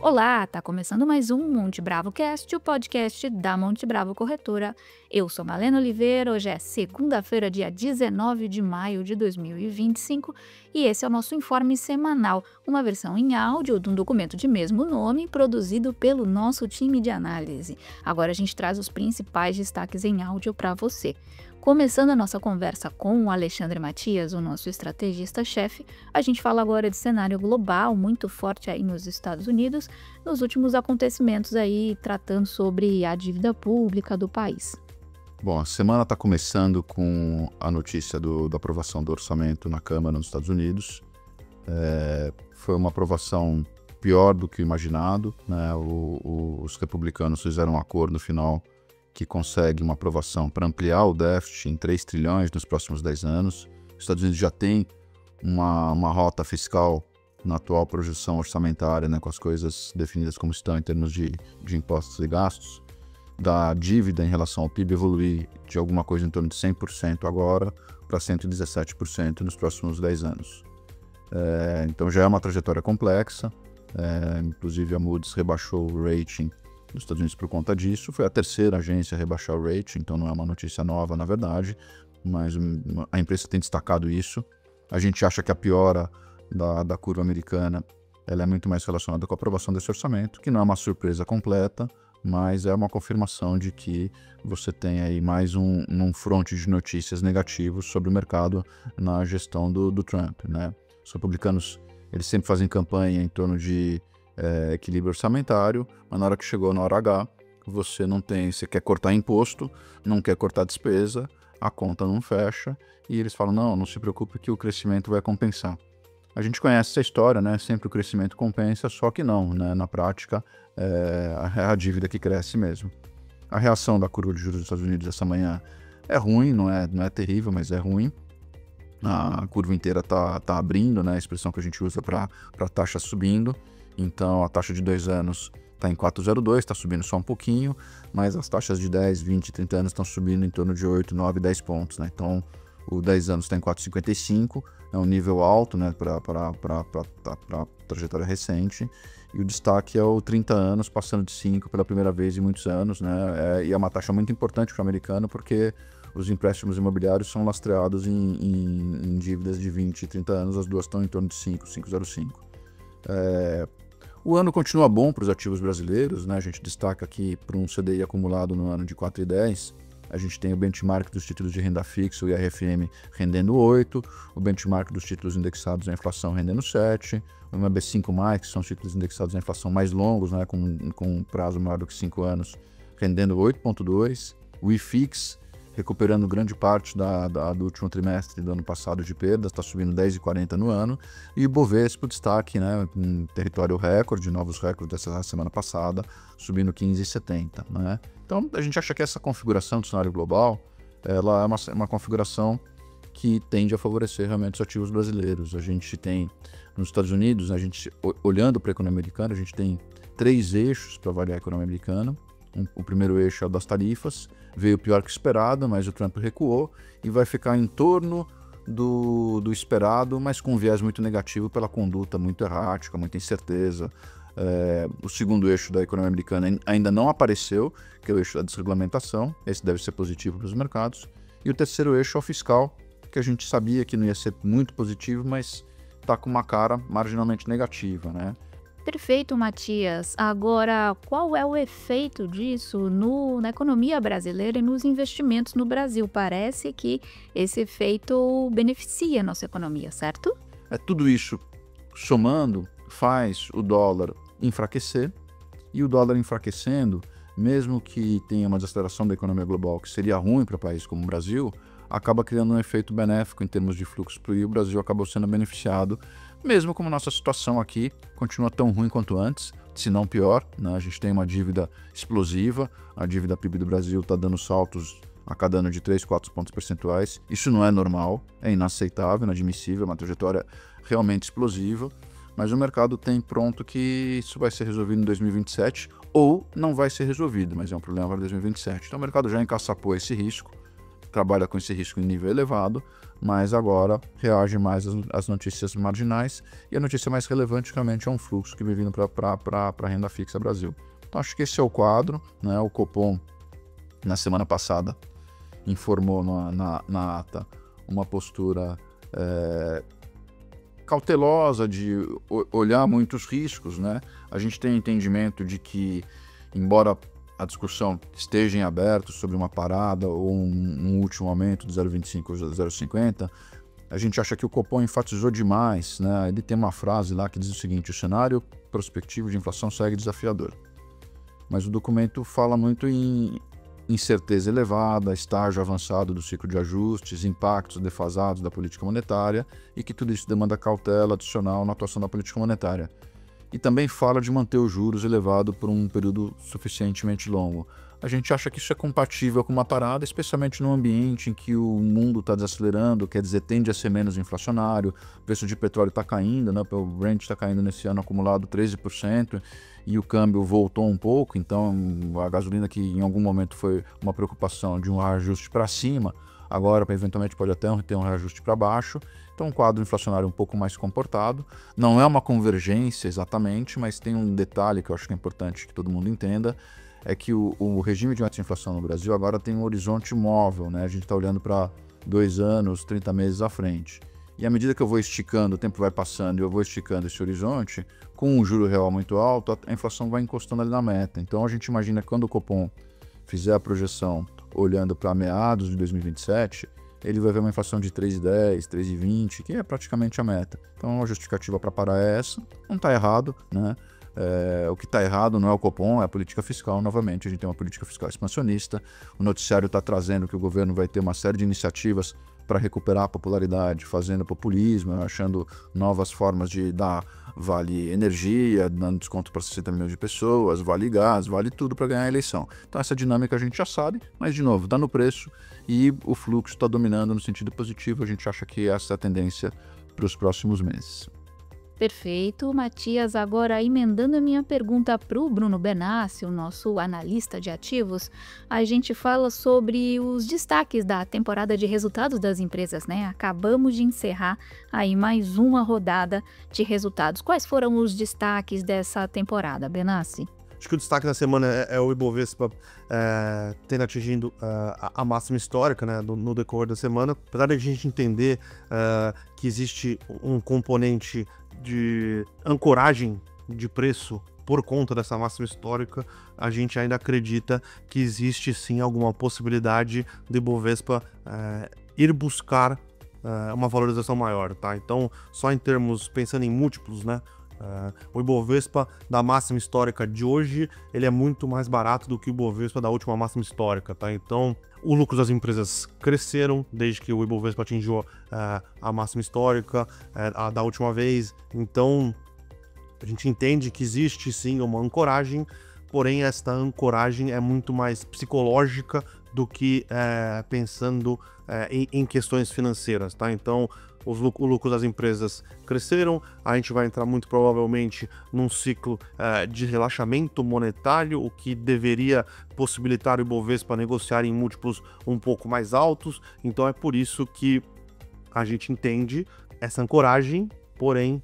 Olá, tá começando mais um Monte Bravo Cast, o podcast da Monte Bravo Corretora. Eu sou Malena Oliveira, hoje é segunda-feira, dia 19 de maio de 2025 e esse é o nosso informe semanal, uma versão em áudio de um documento de mesmo nome produzido pelo nosso time de análise. Agora a gente traz os principais destaques em áudio para você. Começando a nossa conversa com o Alexandre Matias, o nosso estrategista-chefe, a gente fala agora de cenário global muito forte aí nos Estados Unidos, nos últimos acontecimentos aí tratando sobre a dívida pública do país. Bom, a semana está começando com a notícia da aprovação do orçamento na Câmara nos Estados Unidos. Foi uma aprovação pior do que o imaginado, né? Os republicanos fizeram um acordo no final que consegue uma aprovação para ampliar o déficit em 3 trilhões nos próximos 10 anos. Os Estados Unidos já tem uma rota fiscal na atual projeção orçamentária, né, com as coisas definidas como estão em termos de impostos e gastos, da dívida em relação ao PIB evoluir de alguma coisa em torno de 100% agora para 117% nos próximos 10 anos. Então já é uma trajetória complexa, inclusive a Moody's rebaixou o rating dos Estados Unidos por conta disso. Foi a terceira agência a rebaixar o rating, então não é uma notícia nova, na verdade, mas a imprensa tem destacado isso. A gente acha que a piora da curva americana ela é muito mais relacionada com a aprovação desse orçamento, que não é uma surpresa completa, mas é uma confirmação de que você tem aí mais um fronte de notícias negativos sobre o mercado na gestão do Trump, né? Os republicanos eles sempre fazem campanha em torno de equilíbrio orçamentário, mas na hora que chegou na hora H, você quer cortar imposto, não quer cortar despesa, a conta não fecha, e eles falam, não se preocupe que o crescimento vai compensar. A gente conhece essa história, né? Sempre o crescimento compensa, só que não, né? Na prática, é a dívida que cresce mesmo. A reação da curva de juros dos Estados Unidos essa manhã é ruim, não é terrível, mas é ruim. A curva inteira tá abrindo, né? A expressão que a gente usa para a taxa subindo. Então, a taxa de 2 anos está em 4,02, está subindo só um pouquinho, mas as taxas de 10, 20, 30 anos estão subindo em torno de 8, 9, 10 pontos, né? Então, o 10 anos está em 4,55, é um nível alto, né, para a trajetória recente, e o destaque é o 30 anos passando de 5 pela primeira vez em muitos anos, né? E é uma taxa muito importante para o americano, porque os empréstimos imobiliários são lastreados em dívidas de 20 e 30 anos, as duas estão em torno de 5,05. O ano continua bom para os ativos brasileiros, né? A gente destaca aqui para um CDI acumulado no ano de 4,10, a gente tem o benchmark dos títulos de renda fixa, o IRFM, rendendo 8, o benchmark dos títulos indexados à inflação rendendo 7, o MB5+, que são os títulos indexados à inflação mais longos, né? com um prazo maior do que 5 anos, rendendo 8,2, o IFIX, recuperando grande parte do último trimestre do ano passado de perdas, está subindo 10,40 no ano, e o Bovespa, destaque, né, em território recorde, novos recordes dessa semana passada, subindo 15,70, né? Então, a gente acha que essa configuração do cenário global, ela é uma configuração que tende a favorecer realmente os ativos brasileiros. A gente tem, nos Estados Unidos, olhando para a economia americana, a gente tem 3 eixos para avaliar a economia americana. O primeiro eixo é o das tarifas, veio pior que esperado, mas o Trump recuou e vai ficar em torno do esperado, mas com um viés muito negativo pela conduta muito errática, muita incerteza. O segundo eixo da economia americana ainda não apareceu, que é o eixo da desregulamentação, esse deve ser positivo para os mercados. E o terceiro eixo é o fiscal, que a gente sabia que não ia ser muito positivo, mas está com uma cara marginalmente negativa, né? Perfeito, Matias. Agora, qual é o efeito disso na economia brasileira e nos investimentos no Brasil? Parece que esse efeito beneficia a nossa economia, certo? Tudo isso somando faz o dólar enfraquecer, e o dólar enfraquecendo, mesmo que tenha uma desaceleração da economia global, que seria ruim para um país como o Brasil, acaba criando um efeito benéfico em termos de fluxo, e o Brasil acabou sendo beneficiado, mesmo como nossa situação aqui continua tão ruim quanto antes, se não pior, né? A gente tem uma dívida explosiva, a dívida PIB do Brasil está dando saltos a cada ano de 3, 4 pontos percentuais, isso não é normal, é inaceitável, inadmissível, é uma trajetória realmente explosiva, mas o mercado tem pronto que isso vai ser resolvido em 2027, ou não vai ser resolvido, mas é um problema para 2027. Então o mercado já encaçapou esse risco, trabalha com esse risco em nível elevado, mas agora reage mais às notícias marginais, e a notícia mais relevante realmente é um fluxo que vem vindo para a renda fixa Brasil. Então acho que esse é o quadro, né? O Copom, na semana passada, informou na ata uma postura cautelosa de olhar muitos riscos, né? A gente tem entendimento de que, embora a discussão esteja em aberto sobre uma parada ou um último aumento de 0,25 ou 0,50, a gente acha que o Copom enfatizou demais, né? Ele tem uma frase lá que diz o seguinte: o cenário prospectivo de inflação segue desafiador. Mas o documento fala muito em incerteza elevada, estágio avançado do ciclo de ajustes, impactos defasados da política monetária, e que tudo isso demanda cautela adicional na atuação da política monetária. E também fala de manter os juros elevados por um período suficientemente longo. A gente acha que isso é compatível com uma parada, especialmente num ambiente em que o mundo está desacelerando, quer dizer, tende a ser menos inflacionário, o preço de petróleo está caindo, né? O Brent está caindo nesse ano acumulado 13%, e o câmbio voltou um pouco, então a gasolina, que em algum momento foi uma preocupação de um reajuste para cima, agora eventualmente pode até ter um reajuste para baixo. Então, um quadro inflacionário um pouco mais comportado. Não é uma convergência exatamente, mas tem um detalhe que eu acho que é importante que todo mundo entenda, é que o regime de meta de inflação no Brasil agora tem um horizonte móvel, né? A gente está olhando para 2 anos, 30 meses à frente. E à medida que eu vou esticando, o tempo vai passando e eu vou esticando esse horizonte, com um juro real muito alto, a inflação vai encostando ali na meta. Então, a gente imagina que quando o Copom fizer a projeção olhando para meados de 2027, ele vai ver uma inflação de 3,10, 3,20, que é praticamente a meta. Então, a justificativa para parar é essa. Não está errado, né? O que está errado não é o Copom, é a política fiscal. Novamente, a gente tem uma política fiscal expansionista. O noticiário está trazendo que o governo vai ter uma série de iniciativas para recuperar a popularidade, fazendo populismo, achando novas formas de dar vale energia, dando desconto para 60 milhões de pessoas, vale gás, vale tudo para ganhar a eleição. Então essa dinâmica a gente já sabe, mas de novo, dá no preço e o fluxo está dominando no sentido positivo. A gente acha que essa é a tendência para os próximos meses. Perfeito, Matias. Agora, emendando a minha pergunta para o Bruno Benassi, o nosso analista de ativos, a gente fala sobre os destaques da temporada de resultados das empresas, né? Acabamos de encerrar aí mais uma rodada de resultados. Quais foram os destaques dessa temporada, Benassi? Acho que o destaque da semana é o Ibovespa tendo atingido a máxima histórica, né, no decorrer da semana. Apesar de a gente entender que existe um componente de ancoragem de preço por conta dessa máxima histórica, a gente ainda acredita que existe sim alguma possibilidade do Ibovespa ir buscar uma valorização maior, tá? Então, só em termos, pensando em múltiplos, né? O Ibovespa da máxima histórica de hoje, ele é muito mais barato do que o Ibovespa da última máxima histórica, tá? Então, o lucro das empresas cresceram desde que o Ibovespa atingiu a máxima histórica da última vez. Então, a gente entende que existe sim uma ancoragem, porém esta ancoragem é muito mais psicológica do que pensando em questões financeiras, tá? Então, o lucro das empresas cresceram, a gente vai entrar muito provavelmente num ciclo de relaxamento monetário, o que deveria possibilitar o Ibovespa negociar em múltiplos um pouco mais altos. Então é por isso que a gente entende essa ancoragem, porém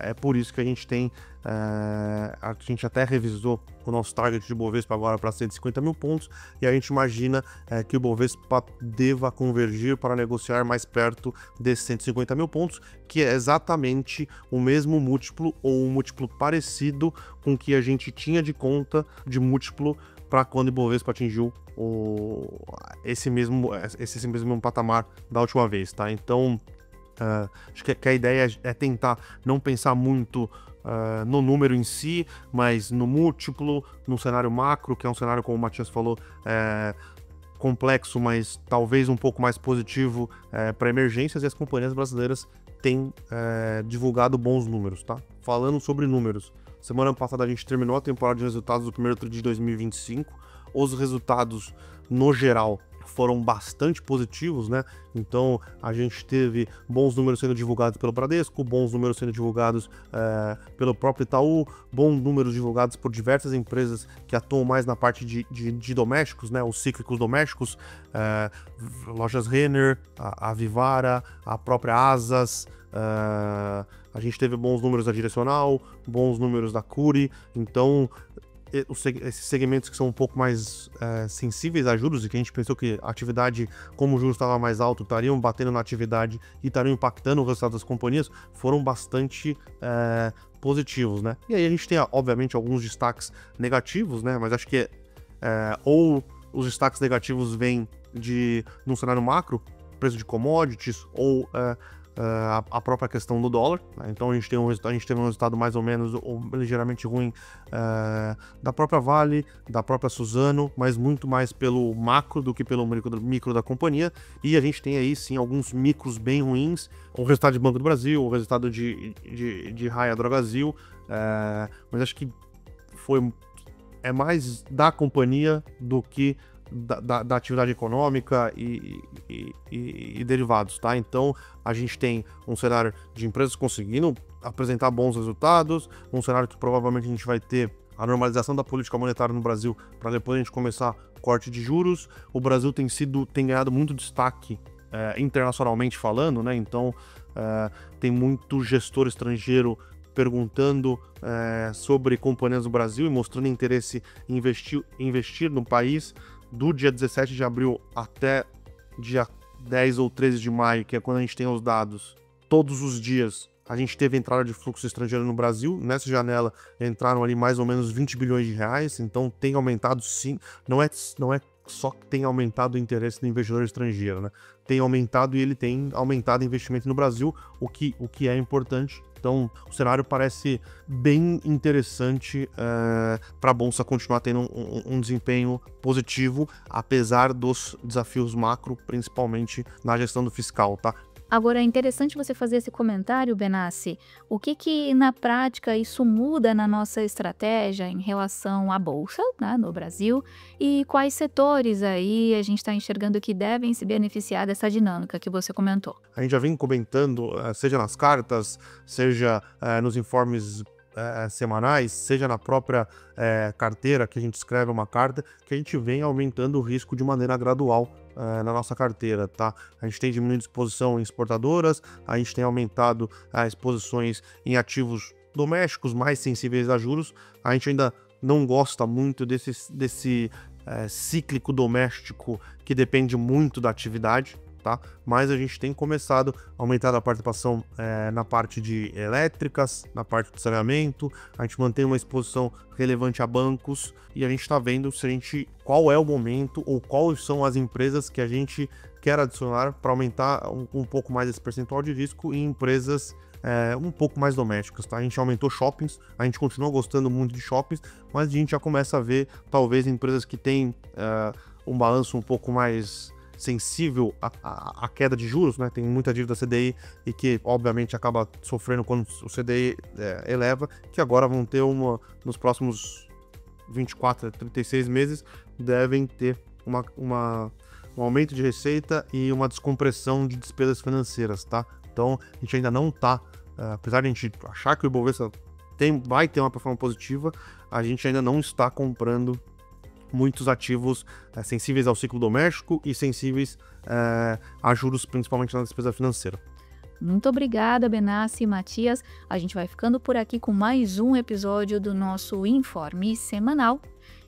é por isso que a gente tem, a gente até revisou o nosso target de Ibovespa agora para 150 mil pontos, e a gente imagina que o Ibovespa deva convergir para negociar mais perto desses 150 mil pontos, que é exatamente o mesmo múltiplo ou um múltiplo parecido com o que a gente tinha de conta de múltiplo para quando o Ibovespa atingiu esse mesmo patamar da última vez, tá? Então, acho que a ideia é tentar não pensar muito no número em si, mas no múltiplo, no cenário macro, que é um cenário, como o Matias falou, complexo, mas talvez um pouco mais positivo para emergências, e as companhias brasileiras têm divulgado bons números, tá? Falando sobre números, semana passada a gente terminou a temporada de resultados do primeiro TRI de 2025, os resultados, no geral, foram bastante positivos, né? Então, a gente teve bons números sendo divulgados pelo Bradesco, bons números sendo divulgados pelo próprio Itaú, bons números divulgados por diversas empresas que atuam mais na parte de domésticos, né? Os cíclicos domésticos, lojas Renner, a Vivara, a própria Asas. A gente teve bons números da Direcional, bons números da Cury. Então, esses segmentos que são um pouco mais sensíveis a juros e que a gente pensou que a atividade, como o juros estava mais alto, estariam batendo na atividade e estariam impactando o resultado das companhias, foram bastante positivos, né? E aí a gente tem, obviamente, alguns destaques negativos, né? Mas acho que ou os destaques negativos vêm num cenário macro, preço de commodities, ou a própria questão do dólar, né? Então a gente teve um resultado mais ou menos ou ligeiramente ruim da própria Vale, da própria Suzano, mas muito mais pelo macro do que pelo micro da companhia. E a gente tem aí sim alguns micros bem ruins, o resultado de Banco do Brasil, o resultado de Raia Drogasil, mas acho que é mais da companhia do que da atividade econômica e derivados, tá? Então, a gente tem um cenário de empresas conseguindo apresentar bons resultados, um cenário que provavelmente a gente vai ter a normalização da política monetária no Brasil para depois a gente começar corte de juros. O Brasil tem ganhado muito destaque internacionalmente falando, né? Então, tem muito gestor estrangeiro perguntando sobre companhias do Brasil e mostrando interesse em investir no país. Do dia 17 de abril até dia 10 ou 13 de maio, que é quando a gente tem os dados, todos os dias a gente teve entrada de fluxo estrangeiro no Brasil. Nessa janela entraram ali mais ou menos 20 bilhões de reais, então tem aumentado sim, não é só que tem aumentado o interesse do investidor estrangeiro, né? Tem aumentado e ele tem aumentado o investimento no Brasil, o que é importante. Então, o cenário parece bem interessante para a Bolsa continuar tendo um desempenho positivo, apesar dos desafios macro, principalmente na gestão do fiscal, tá? Agora, é interessante você fazer esse comentário, Benassi. O que na prática isso muda na nossa estratégia em relação à Bolsa, né, no Brasil, e quais setores aí a gente está enxergando que devem se beneficiar dessa dinâmica que você comentou? A gente já vem comentando, seja nas cartas, seja nos informes semanais, seja na própria carteira, que a gente escreve uma carta, que a gente vem aumentando o risco de maneira gradual na nossa carteira, tá? A gente tem diminuído exposição em exportadoras, a gente tem aumentado exposições em ativos domésticos mais sensíveis a juros. A gente ainda não gosta muito desse cíclico doméstico que depende muito da atividade, tá? Mas a gente tem começado a aumentar a participação na parte de elétricas, na parte de saneamento. A gente mantém uma exposição relevante a bancos e a gente está vendo qual é o momento ou quais são as empresas que a gente quer adicionar para aumentar um pouco mais esse percentual de risco em empresas um pouco mais domésticas, tá? A gente aumentou shoppings, a gente continua gostando muito de shoppings, mas a gente já começa a ver talvez empresas que têm um balanço um pouco mais sensível à queda de juros, né? Tem muita dívida CDI e que obviamente acaba sofrendo quando o CDI eleva, que agora vão ter nos próximos 24 a 36 meses, devem ter um aumento de receita e uma descompressão de despesas financeiras, tá? Então a gente ainda não tá, apesar de a gente achar que o Ibovespa vai ter uma performance positiva, a gente ainda não está comprando muitos ativos sensíveis ao ciclo doméstico e sensíveis a juros, principalmente na despesa financeira. Muito obrigada, Benassi e Matias. A gente vai ficando por aqui com mais um episódio do nosso Informe Semanal.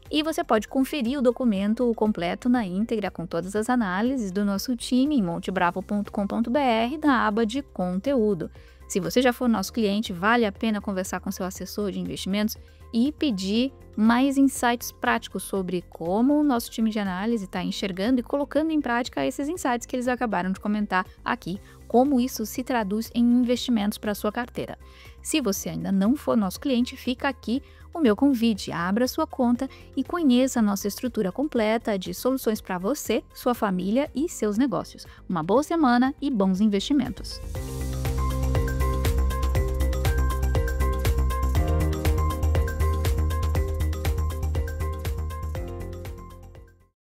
E você pode conferir o documento completo na íntegra com todas as análises do nosso time em montebravo.com.br na aba de conteúdo. Se você já for nosso cliente, vale a pena conversar com seu assessor de investimentos e pedir mais insights práticos sobre como o nosso time de análise está enxergando e colocando em prática esses insights que eles acabaram de comentar aqui, como isso se traduz em investimentos para a sua carteira. Se você ainda não for nosso cliente, fica aqui o meu convite, abra sua conta e conheça a nossa estrutura completa de soluções para você, sua família e seus negócios. Uma boa semana e bons investimentos!